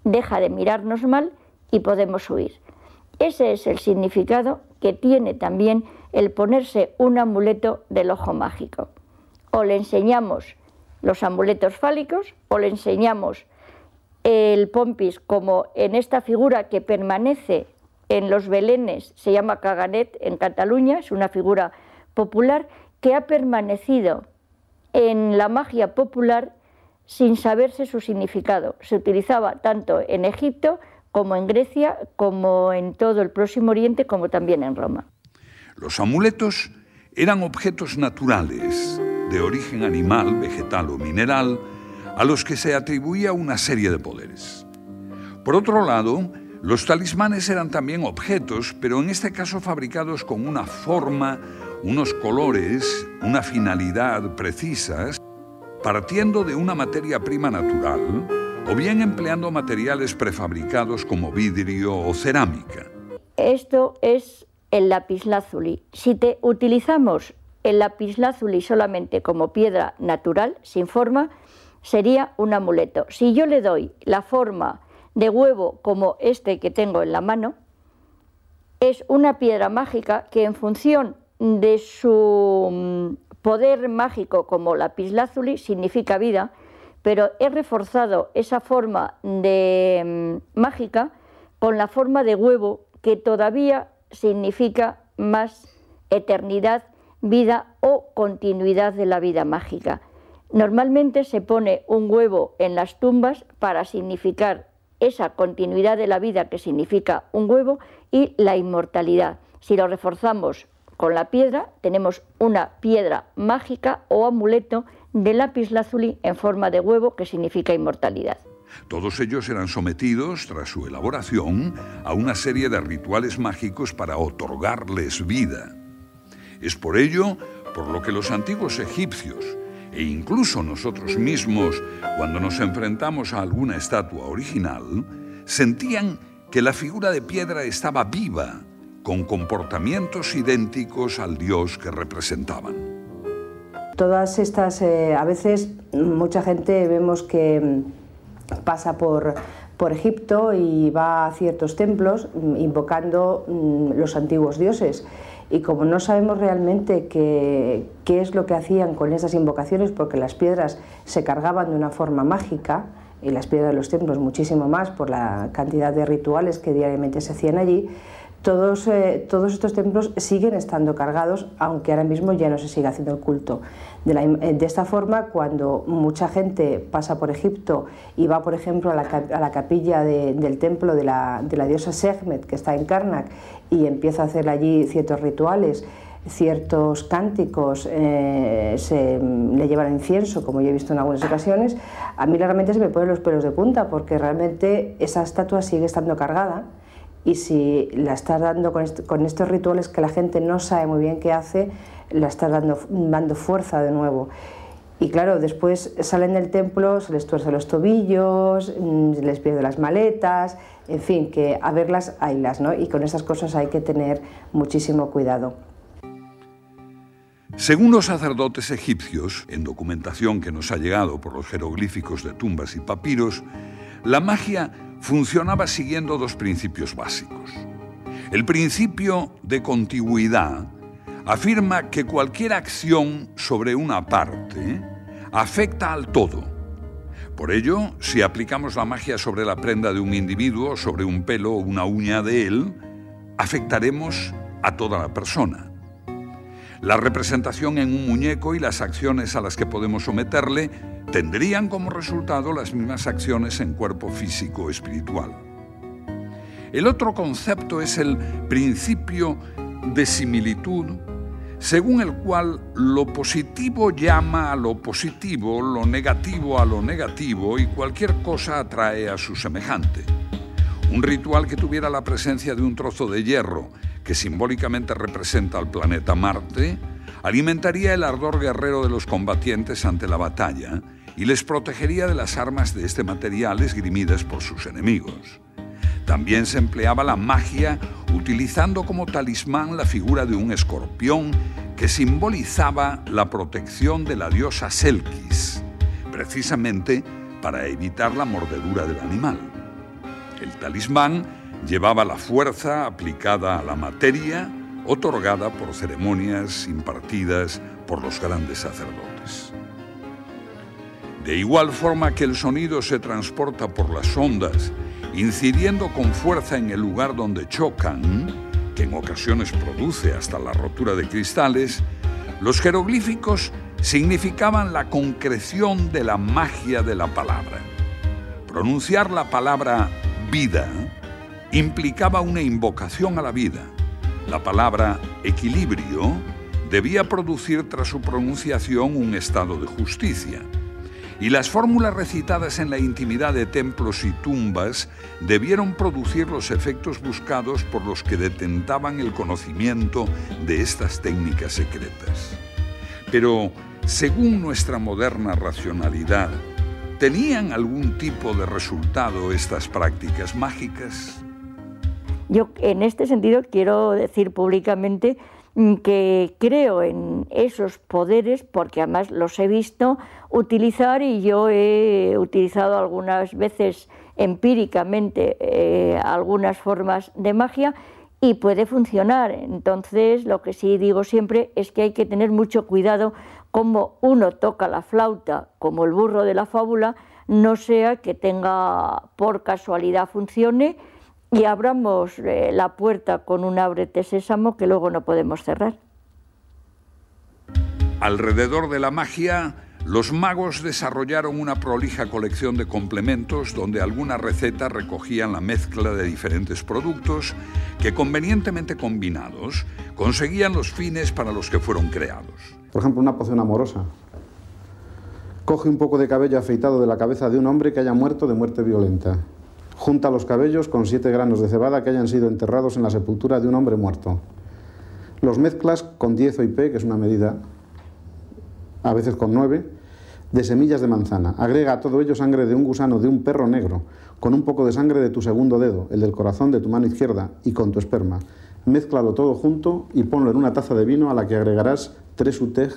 deja de mirarnos mal y podemos huir. Ese es el significado que tiene también el ponerse un amuleto del ojo mágico. O le enseñamos los amuletos fálicos, o le enseñamos el pompis, como en esta figura que permanece en los belenes, se llama caganet en Cataluña, es una figura popular que ha permanecido en la magia popular sin saberse su significado. Se utilizaba tanto en Egipto como en Grecia, como en todo el Próximo Oriente, como también en Roma. Los amuletos eran objetos naturales, de origen animal, vegetal o mineral, a los que se atribuía una serie de poderes. Por otro lado, los talismanes eran también objetos, pero en este caso fabricados con una forma, unos colores, una finalidad precisas, partiendo de una materia prima natural, o bien empleando materiales prefabricados como vidrio o cerámica. Esto es el lapislázuli. Si utilizamos el lapislázuli solamente como piedra natural, sin forma, sería un amuleto. Si yo le doy la forma de huevo como este que tengo en la mano, es una piedra mágica que, en función de su poder mágico como lapislázuli, significa vida, pero he reforzado esa forma de mágica con la forma de huevo, que todavía significa más eternidad, vida o continuidad de la vida mágica. Normalmente se pone un huevo en las tumbas para significar esa continuidad de la vida que significa un huevo y la inmortalidad. Si lo reforzamos con la piedra, tenemos una piedra mágica o amuleto de lapislázuli en forma de huevo que significa inmortalidad. Todos ellos eran sometidos, tras su elaboración, a una serie de rituales mágicos para otorgarles vida. Es por ello por lo que los antiguos egipcios, e incluso nosotros mismos, cuando nos enfrentamos a alguna estatua original, sentían que la figura de piedra estaba viva, con comportamientos idénticos al dios que representaban. Todas estas, a veces mucha gente vemos que pasa por Egipto y va a ciertos templos invocando los antiguos dioses. Y como no sabemos realmente qué es lo que hacían con esas invocaciones, porque las piedras se cargaban de una forma mágica, y las piedras de los templos muchísimo más por la cantidad de rituales que diariamente se hacían allí, todos estos templos siguen estando cargados, aunque ahora mismo ya no se sigue haciendo el culto. De esta forma, cuando mucha gente pasa por Egipto y va, por ejemplo, a la capilla del templo de la diosa Sekhmet, que está en Karnak, y empieza a hacer allí ciertos rituales, ciertos cánticos, le llevan incienso, como yo he visto en algunas ocasiones, a mí realmente se me ponen los pelos de punta, porque realmente esa estatua sigue estando cargada, y si la estás dando con estos rituales que la gente no sabe muy bien qué hace, la estás dando fuerza de nuevo. Y claro, después salen del templo, se les tuercen los tobillos, se les pierden las maletas, en fin, que a verlas haylas, ¿no? Y con esas cosas hay que tener muchísimo cuidado. Según los sacerdotes egipcios, en documentación que nos ha llegado por los jeroglíficos de tumbas y papiros, la magia funcionaba siguiendo dos principios básicos. El principio de contigüidad afirma que cualquier acción sobre una parte afecta al todo. Por ello, si aplicamos la magia sobre la prenda de un individuo, sobre un pelo o una uña de él, afectaremos a toda la persona. La representación en un muñeco y las acciones a las que podemos someterle tendrían como resultado las mismas acciones en cuerpo físico o espiritual. El otro concepto es el principio de similitud, según el cual lo positivo llama a lo positivo, lo negativo a lo negativo y cualquier cosa atrae a su semejante. Un ritual que tuviera la presencia de un trozo de hierro que simbólicamente representa al planeta Marte, alimentaría el ardor guerrero de los combatientes ante la batalla y les protegería de las armas de este material esgrimidas por sus enemigos. También se empleaba la magia utilizando como talismán la figura de un escorpión que simbolizaba la protección de la diosa Selkis, precisamente para evitar la mordedura del animal. El talismán llevaba la fuerza aplicada a la materia, otorgada por ceremonias impartidas por los grandes sacerdotes. De igual forma que el sonido se transporta por las ondas, incidiendo con fuerza en el lugar donde chocan, que en ocasiones produce hasta la rotura de cristales, los jeroglíficos significaban la concreción de la magia de la palabra. Pronunciar la palabra vida implicaba una invocación a la vida. La palabra equilibrio debía producir tras su pronunciación un estado de justicia. Y las fórmulas recitadas en la intimidad de templos y tumbas debieron producir los efectos buscados por los que detentaban el conocimiento de estas técnicas secretas. Pero, según nuestra moderna racionalidad, ¿tenían algún tipo de resultado estas prácticas mágicas? Yo, en este sentido, quiero decir públicamente que creo en esos poderes, porque además los he visto utilizar y yo he utilizado algunas veces empíricamente algunas formas de magia y puede funcionar. Entonces, lo que sí digo siempre es que hay que tener mucho cuidado como uno toca la flauta, como el burro de la fábula, no sea que tenga por casualidad funcione y abramos la puerta con un ábrete sésamo que luego no podemos cerrar. Alrededor de la magia, los magos desarrollaron una prolija colección de complementos donde algunas recetas recogían la mezcla de diferentes productos que, convenientemente combinados, conseguían los fines para los que fueron creados. Por ejemplo, una poción amorosa. Coge un poco de cabello afeitado de la cabeza de un hombre que haya muerto de muerte violenta. Junta los cabellos con 7 granos de cebada que hayan sido enterrados en la sepultura de un hombre muerto. Los mezclas con 10 OIP, que es una medida, a veces con 9, de semillas de manzana. Agrega a todo ello sangre de un gusano de un perro negro, con un poco de sangre de tu segundo dedo, el del corazón de tu mano izquierda, y con tu esperma. Mézclalo todo junto y ponlo en una taza de vino a la que agregarás 3 utej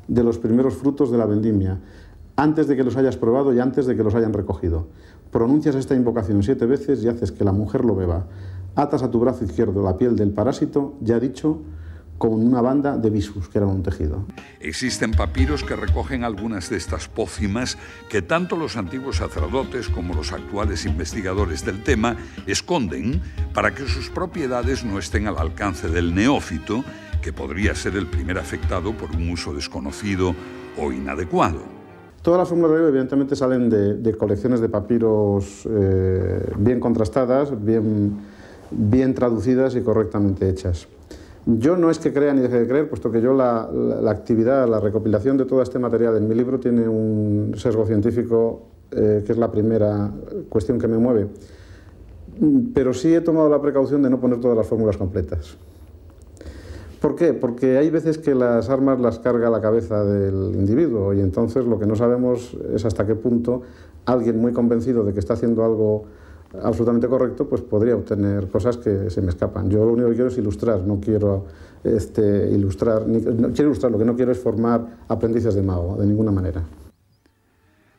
de los primeros frutos de la vendimia, antes de que los hayas probado y antes de que los hayan recogido. Pronuncias esta invocación 7 veces y haces que la mujer lo beba. Atas a tu brazo izquierdo la piel del parásito, ya dicho, con una banda de visus, que era un tejido. Existen papiros que recogen algunas de estas pócimas que tanto los antiguos sacerdotes como los actuales investigadores del tema esconden para que sus propiedades no estén al alcance del neófito, que podría ser el primer afectado por un uso desconocido o inadecuado. Todas las fórmulas de ello evidentemente salen de colecciones de papiros bien contrastadas, bien traducidas y correctamente hechas. Yo no es que crea ni deje de creer, puesto que yo la actividad, la recopilación de todo este material en mi libro tiene un sesgo científico que es la primera cuestión que me mueve. Pero sí he tomado la precaución de no poner todas las fórmulas completas. ¿Por qué? Porque hay veces que las armas las carga la cabeza del individuo y entonces lo que no sabemos es hasta qué punto alguien muy convencido de que está haciendo algo absolutamente correcto, pues podría obtener cosas que se me escapan. Yo lo único que quiero es ilustrar, no quiero ilustrar, quiero ilustrar, lo que no quiero es formar aprendices de mago, de ninguna manera.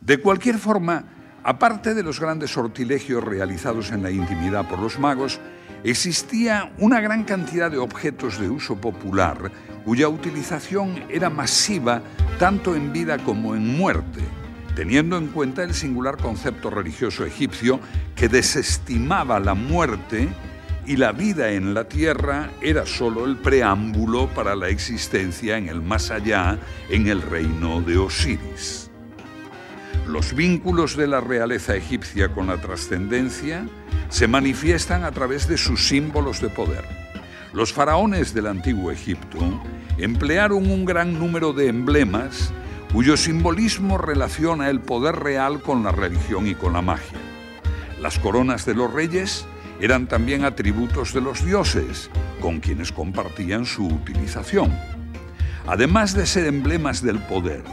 De cualquier forma, aparte de los grandes sortilegios realizados en la intimidad por los magos, existía una gran cantidad de objetos de uso popular cuya utilización era masiva tanto en vida como en muerte, teniendo en cuenta el singular concepto religioso egipcio que desestimaba la muerte y la vida en la tierra era solo el preámbulo para la existencia en el más allá, en el reino de Osiris. Los vínculos de la realeza egipcia con la trascendencia se manifiestan a través de sus símbolos de poder. Los faraones del antiguo Egipto emplearon un gran número de emblemas cuyo simbolismo relaciona el poder real con la religión y con la magia. Las coronas de los reyes eran también atributos de los dioses, con quienes compartían su utilización. Además de ser emblemas del poder,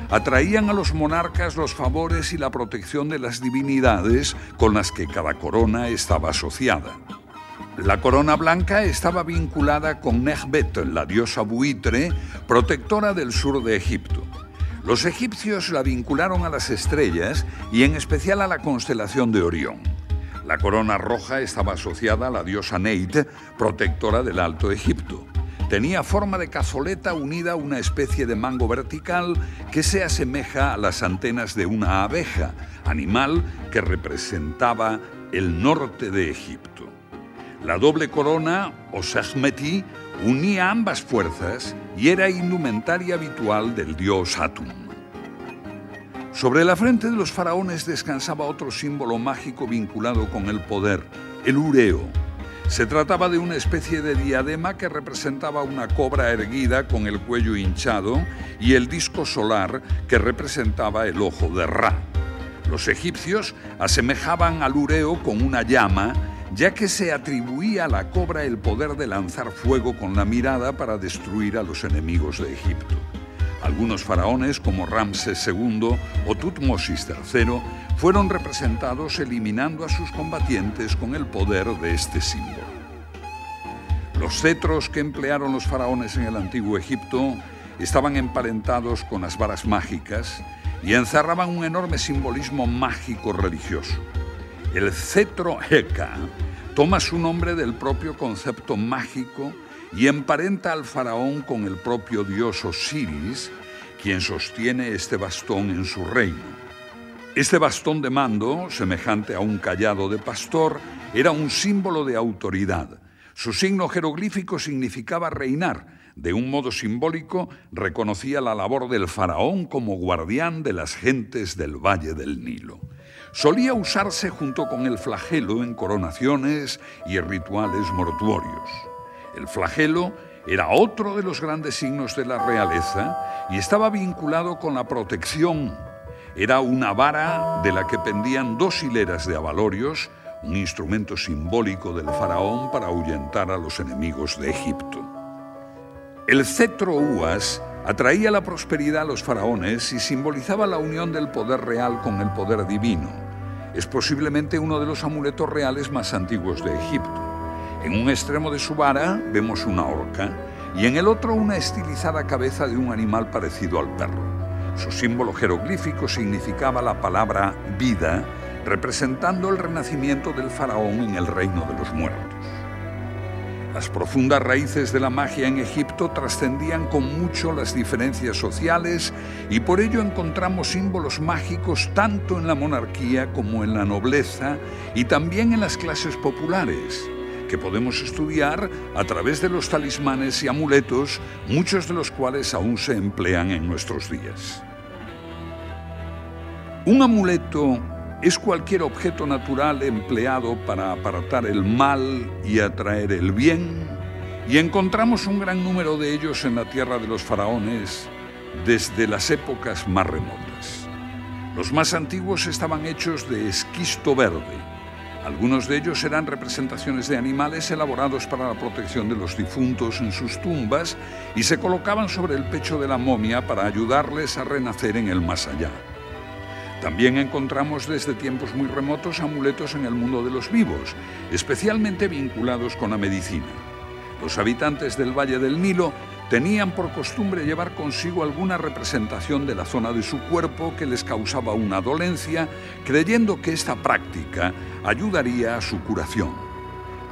atraían a los monarcas los favores y la protección de las divinidades con las que cada corona estaba asociada. La corona blanca estaba vinculada con Nekhbet, la diosa buitre, protectora del sur de Egipto. Los egipcios la vincularon a las estrellas y en especial a la constelación de Orión. La corona roja estaba asociada a la diosa Neit, protectora del Alto Egipto. Tenía forma de cazoleta unida a una especie de mango vertical que se asemeja a las antenas de una abeja, animal que representaba el norte de Egipto. La doble corona, o Sekhmeti, unía ambas fuerzas y era indumentaria habitual del dios Atum. Sobre la frente de los faraones descansaba otro símbolo mágico vinculado con el poder, el ureo. Se trataba de una especie de diadema que representaba una cobra erguida con el cuello hinchado y el disco solar que representaba el ojo de Ra. Los egipcios asemejaban al ureo con una llama, ya que se atribuía a la cobra el poder de lanzar fuego con la mirada para destruir a los enemigos de Egipto. Algunos faraones, como Ramsés II o Tutmosis III, fueron representados eliminando a sus combatientes con el poder de este símbolo. Los cetros que emplearon los faraones en el antiguo Egipto estaban emparentados con las varas mágicas y encerraban un enorme simbolismo mágico religioso. El cetro Heka toma su nombre del propio concepto mágico y emparenta al faraón con el propio dios Osiris, quien sostiene este bastón en su reino. Este bastón de mando, semejante a un cayado de pastor, era un símbolo de autoridad. Su signo jeroglífico significaba reinar. De un modo simbólico, reconocía la labor del faraón como guardián de las gentes del Valle del Nilo. Solía usarse junto con el flagelo en coronaciones y rituales mortuorios. El flagelo era otro de los grandes signos de la realeza y estaba vinculado con la protección. Era una vara de la que pendían 2 hileras de abalorios, un instrumento simbólico del faraón para ahuyentar a los enemigos de Egipto. El cetro Uas atraía la prosperidad a los faraones y simbolizaba la unión del poder real con el poder divino. Es posiblemente uno de los amuletos reales más antiguos de Egipto. En un extremo de su vara vemos una orca y en el otro una estilizada cabeza de un animal parecido al perro. Su símbolo jeroglífico significaba la palabra vida, representando el renacimiento del faraón en el reino de los muertos. Las profundas raíces de la magia en Egipto trascendían con mucho las diferencias sociales y por ello encontramos símbolos mágicos tanto en la monarquía como en la nobleza y también en las clases populares, que podemos estudiar a través de los talismanes y amuletos, muchos de los cuales aún se emplean en nuestros días. Un amuleto es cualquier objeto natural empleado para apartar el mal y atraer el bien, y encontramos un gran número de ellos en la tierra de los faraones desde las épocas más remotas. Los más antiguos estaban hechos de esquisto verde. Algunos de ellos eran representaciones de animales elaborados para la protección de los difuntos en sus tumbas y se colocaban sobre el pecho de la momia para ayudarles a renacer en el más allá. También encontramos desde tiempos muy remotos amuletos en el mundo de los vivos, especialmente vinculados con la medicina. Los habitantes del Valle del Nilo tenían por costumbre llevar consigo alguna representación de la zona de su cuerpo que les causaba una dolencia, creyendo que esta práctica ayudaría a su curación.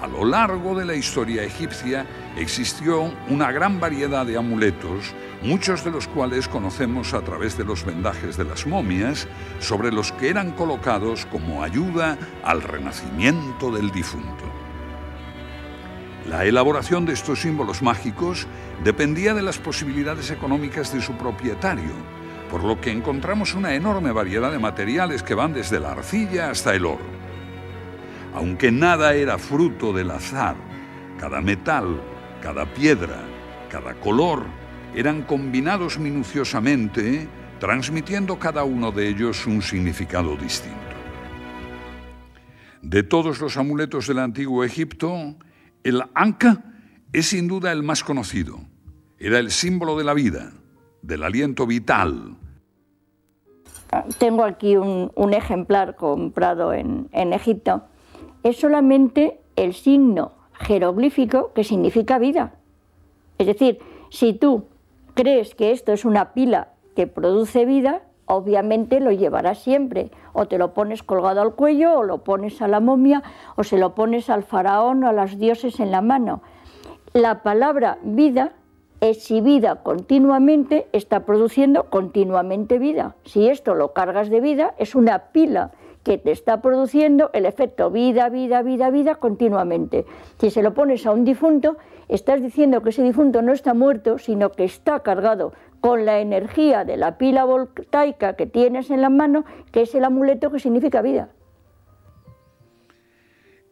A lo largo de la historia egipcia existió una gran variedad de amuletos, muchos de los cuales conocemos a través de los vendajes de las momias, sobre los que eran colocados como ayuda al renacimiento del difunto. La elaboración de estos símbolos mágicos dependía de las posibilidades económicas de su propietario, por lo que encontramos una enorme variedad de materiales que van desde la arcilla hasta el oro. Aunque nada era fruto del azar, cada metal, cada piedra, cada color eran combinados minuciosamente, transmitiendo cada uno de ellos un significado distinto. De todos los amuletos del antiguo Egipto, el Anka es sin duda el más conocido. Era el símbolo de la vida, del aliento vital. Tengo aquí un ejemplar comprado en Egipto. Es solamente el signo jeroglífico que significa vida. Es decir, si tú crees que esto es una pila que produce vida, obviamente lo llevarás siempre. O te lo pones colgado al cuello, o lo pones a la momia, o se lo pones al faraón o a los dioses en la mano. La palabra vida es si vida continuamente está produciendo continuamente vida. Si esto lo cargas de vida, es una pila que te está produciendo el efecto vida, vida, vida, vida continuamente. Si se lo pones a un difunto, estás diciendo que ese difunto no está muerto, sino que está cargado con la energía de la pila voltaica que tienes en la mano, que es el amuleto que significa vida.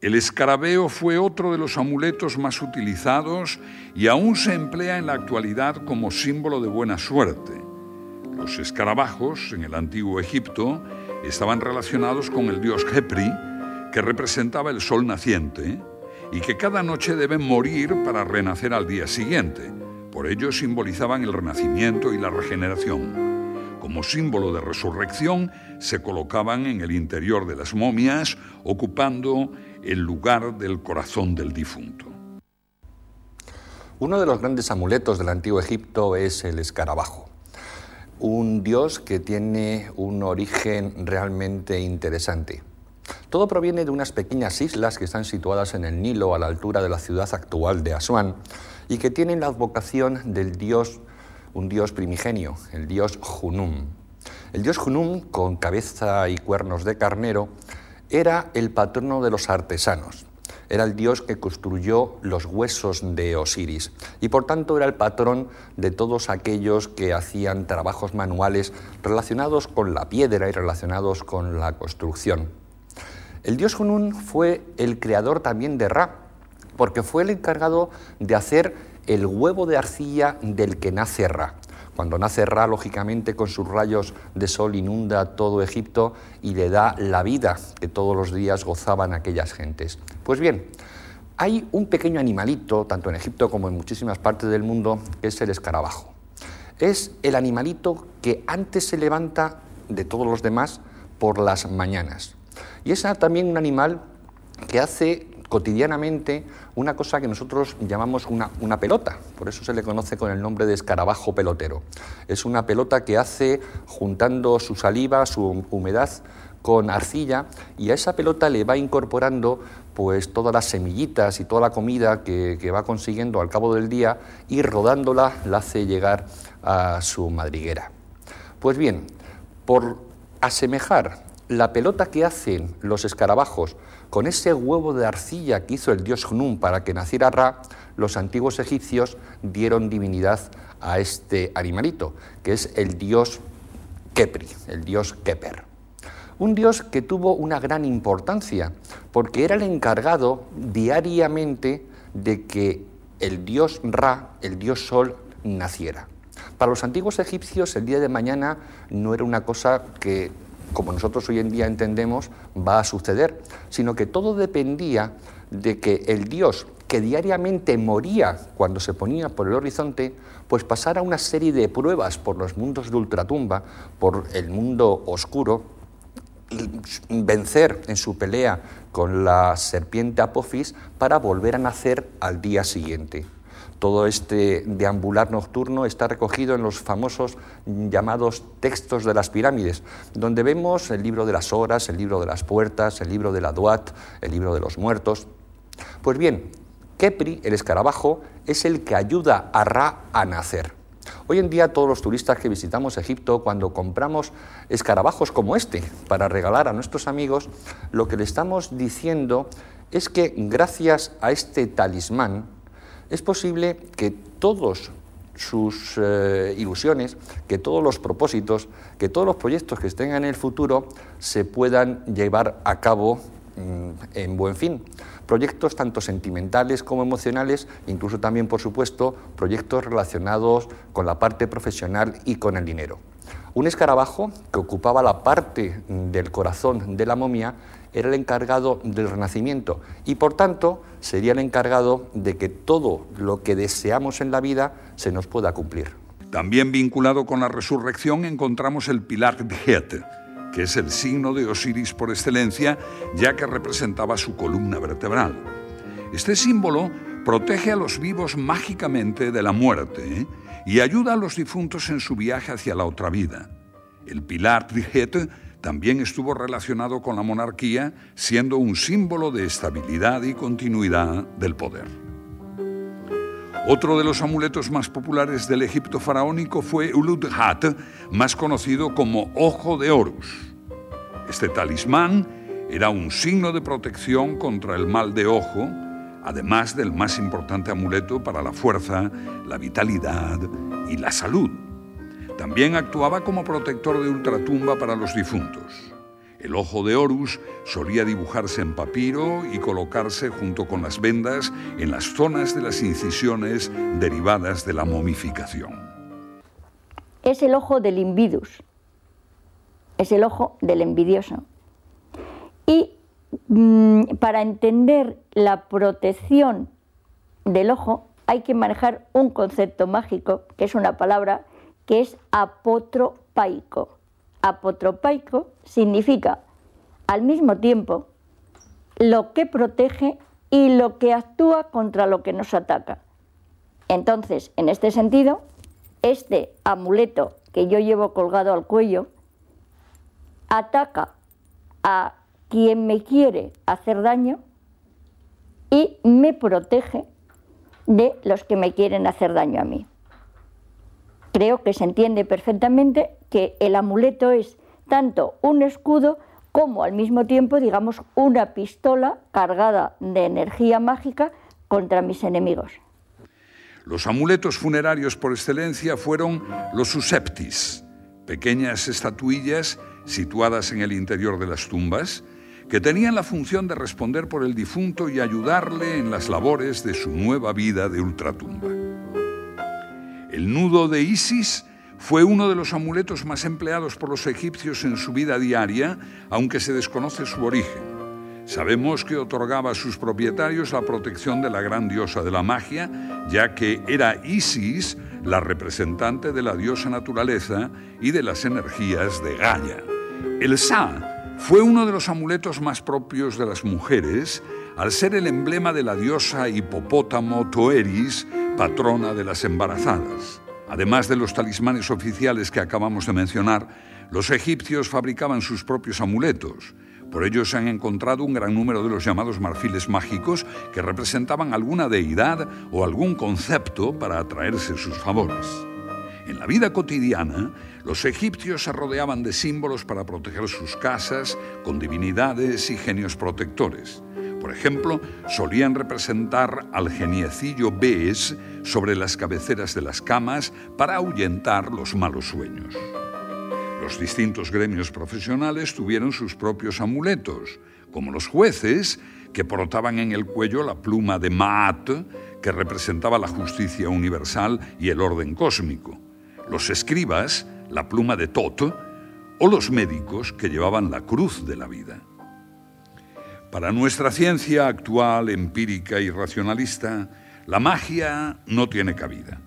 El escarabeo fue otro de los amuletos más utilizados y aún se emplea en la actualidad como símbolo de buena suerte. Los escarabajos, en el antiguo Egipto, estaban relacionados con el dios Khepri, que representaba el sol naciente, y que cada noche deben morir para renacer al día siguiente. Por ello simbolizaban el renacimiento y la regeneración. Como símbolo de resurrección, se colocaban en el interior de las momias, ocupando el lugar del corazón del difunto. Uno de los grandes amuletos del antiguo Egipto es el escarabajo. Un dios que tiene un origen realmente interesante. Todo proviene de unas pequeñas islas que están situadas en el Nilo a la altura de la ciudad actual de Asuán y que tienen la advocación del dios, un dios primigenio, el dios Junum. El dios Junum, con cabeza y cuernos de carnero, era el patrono de los artesanos. Era el dios que construyó los huesos de Osiris y por tanto era el patrón de todos aquellos que hacían trabajos manuales relacionados con la piedra y relacionados con la construcción. El dios Junum fue el creador también de Ra, porque fue el encargado de hacer el huevo de arcilla del que nace Ra. Cuando nace Ra, lógicamente, con sus rayos de sol inunda todo Egipto y le da la vida que todos los días gozaban aquellas gentes. Pues bien, hay un pequeño animalito, tanto en Egipto como en muchísimas partes del mundo, que es el escarabajo. Es el animalito que antes se levanta de todos los demás por las mañanas. Y es también un animal que hace cotidianamente una cosa que nosotros llamamos una pelota, por eso se le conoce con el nombre de escarabajo pelotero. Es una pelota que hace juntando su saliva, su humedad con arcilla, y a esa pelota le va incorporando pues todas las semillitas y toda la comida que va consiguiendo al cabo del día, y rodándola la hace llegar a su madriguera. Pues bien, por asemejar la pelota que hacen los escarabajos con ese huevo de arcilla que hizo el dios Gnum para que naciera Ra, los antiguos egipcios dieron divinidad a este animalito, que es el dios Khepri, el dios Keper. Un dios que tuvo una gran importancia, porque era el encargado diariamente de que el dios Ra, el dios Sol, naciera. Para los antiguos egipcios el día de mañana no era una cosa que, como nosotros hoy en día entendemos, va a suceder, sino que todo dependía de que el dios, que diariamente moría cuando se ponía por el horizonte, pues pasara una serie de pruebas por los mundos de ultratumba, por el mundo oscuro, y vencer en su pelea con la serpiente Apophis para volver a nacer al día siguiente. Todo este deambular nocturno está recogido en los famosos llamados textos de las pirámides, donde vemos el libro de las horas, el libro de las puertas, el libro de la Duat, el libro de los muertos. Pues bien, Khepri, el escarabajo, es el que ayuda a Ra a nacer. Hoy en día todos los turistas que visitamos Egipto, cuando compramos escarabajos como este para regalar a nuestros amigos, lo que le estamos diciendo es que gracias a este talismán es posible que todos sus ilusiones, que todos los propósitos, que todos los proyectos que estén en el futuro se puedan llevar a cabo en buen fin. Proyectos tanto sentimentales como emocionales, incluso también, por supuesto, proyectos relacionados con la parte profesional y con el dinero. Un escarabajo que ocupaba la parte del corazón de la momia era el encargado del renacimiento y, por tanto, sería el encargado de que todo lo que deseamos en la vida se nos pueda cumplir. También vinculado con la resurrección encontramos el pilar Djet, que es el signo de Osiris por excelencia, ya que representaba su columna vertebral. Este símbolo protege a los vivos mágicamente de la muerte y ayuda a los difuntos en su viaje hacia la otra vida. El pilar Djet también estuvo relacionado con la monarquía, siendo un símbolo de estabilidad y continuidad del poder. Otro de los amuletos más populares del Egipto faraónico fue Ulud-Hat, más conocido como Ojo de Horus. Este talismán era un signo de protección contra el mal de ojo, además del más importante amuleto para la fuerza, la vitalidad y la salud. También actuaba como protector de ultratumba para los difuntos. El ojo de Horus solía dibujarse en papiro y colocarse junto con las vendas en las zonas de las incisiones derivadas de la momificación. Es el ojo del invidus, es el ojo del envidioso. Y para entender la protección del ojo hay que manejar un concepto mágico, que es una palabra que es apotropaico. Apotropaico significa al mismo tiempo lo que protege y lo que actúa contra lo que nos ataca. Entonces, en este sentido, este amuleto que yo llevo colgado al cuello ataca a quien me quiere hacer daño y me protege de los que me quieren hacer daño a mí. Creo que se entiende perfectamente que el amuleto es tanto un escudo como al mismo tiempo, digamos, una pistola cargada de energía mágica contra mis enemigos. Los amuletos funerarios por excelencia fueron los suseptis, pequeñas estatuillas situadas en el interior de las tumbas, que tenían la función de responder por el difunto y ayudarle en las labores de su nueva vida de ultratumba. El nudo de Isis fue uno de los amuletos más empleados por los egipcios en su vida diaria, aunque se desconoce su origen. Sabemos que otorgaba a sus propietarios la protección de la gran diosa de la magia, ya que era Isis la representante de la diosa naturaleza y de las energías de Gaia. El Sa Fue uno de los amuletos más propios de las mujeres, al ser el emblema de la diosa Hipopótamo Toeris, patrona de las embarazadas. Además de los talismanes oficiales que acabamos de mencionar, los egipcios fabricaban sus propios amuletos. Por ello se han encontrado un gran número de los llamados marfiles mágicos que representaban alguna deidad o algún concepto para atraerse sus favores. En la vida cotidiana, los egipcios se rodeaban de símbolos para proteger sus casas con divinidades y genios protectores. Por ejemplo, solían representar al geniecillo Bes sobre las cabeceras de las camas para ahuyentar los malos sueños. Los distintos gremios profesionales tuvieron sus propios amuletos, como los jueces, que portaban en el cuello la pluma de Maat, que representaba la justicia universal y el orden cósmico, los escribas, la pluma de Tot, o los médicos, que llevaban la cruz de la vida. Para nuestra ciencia actual, empírica y racionalista, la magia no tiene cabida.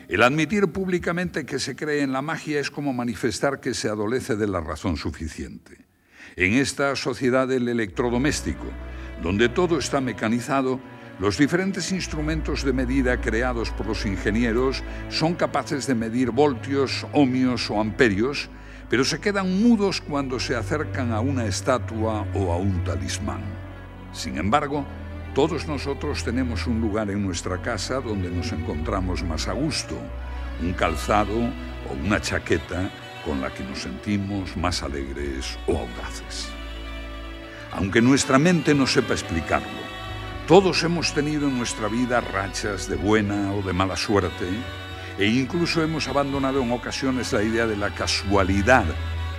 El admitir públicamente que se cree en la magia es como manifestar que se adolece de la razón suficiente. En esta sociedad del electrodoméstico, donde todo está mecanizado, los diferentes instrumentos de medida creados por los ingenieros son capaces de medir voltios, ohmios o amperios, pero se quedan mudos cuando se acercan a una estatua o a un talismán. Sin embargo, todos nosotros tenemos un lugar en nuestra casa donde nos encontramos más a gusto, un calzado o una chaqueta con la que nos sentimos más alegres o audaces. Aunque nuestra mente no sepa explicarlo, todos hemos tenido en nuestra vida rachas de buena o de mala suerte, e incluso hemos abandonado en ocasiones la idea de la casualidad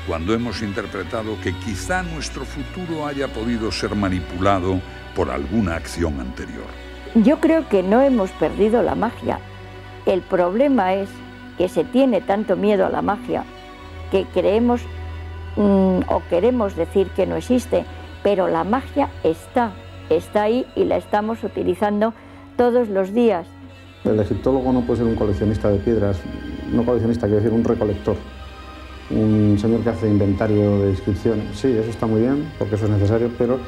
cuando hemos interpretado que quizá nuestro futuro haya podido ser manipulado por alguna acción anterior. Yo creo que no hemos perdido la magia. El problema es que se tiene tanto miedo a la magia que creemos o queremos decir que no existe, pero la magia está ahí y la estamos utilizando todos los días. El egiptólogo no puede ser un coleccionista de piedras, no coleccionista, quiero decir un recolector, un señor que hace inventario de inscripciones. Sí, eso está muy bien, porque eso es necesario, pero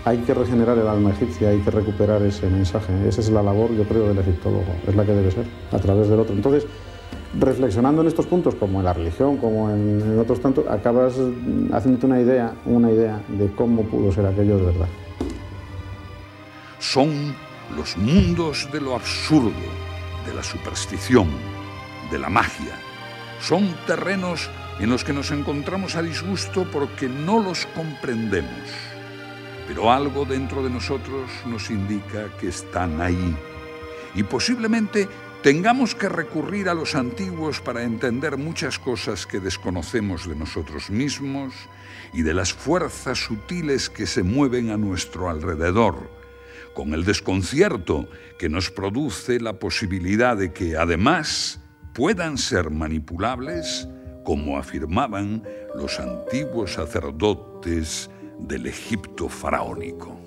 hay que regenerar el alma egipcia, hay que recuperar ese mensaje. Esa es la labor, yo creo, del egiptólogo, es la que debe ser, a través del otro. Entonces, reflexionando en estos puntos, como en la religión, como en otros tantos, acabas haciéndote una idea de cómo pudo ser aquello de verdad. Son los mundos de lo absurdo, de la superstición, de la magia. Son terrenos en los que nos encontramos a disgusto porque no los comprendemos. Pero algo dentro de nosotros nos indica que están ahí. Y posiblemente tengamos que recurrir a los antiguos para entender muchas cosas que desconocemos de nosotros mismos y de las fuerzas sutiles que se mueven a nuestro alrededor, con el desconcierto que nos produce la posibilidad de que, además, puedan ser manipulables, como afirmaban los antiguos sacerdotes del Egipto faraónico.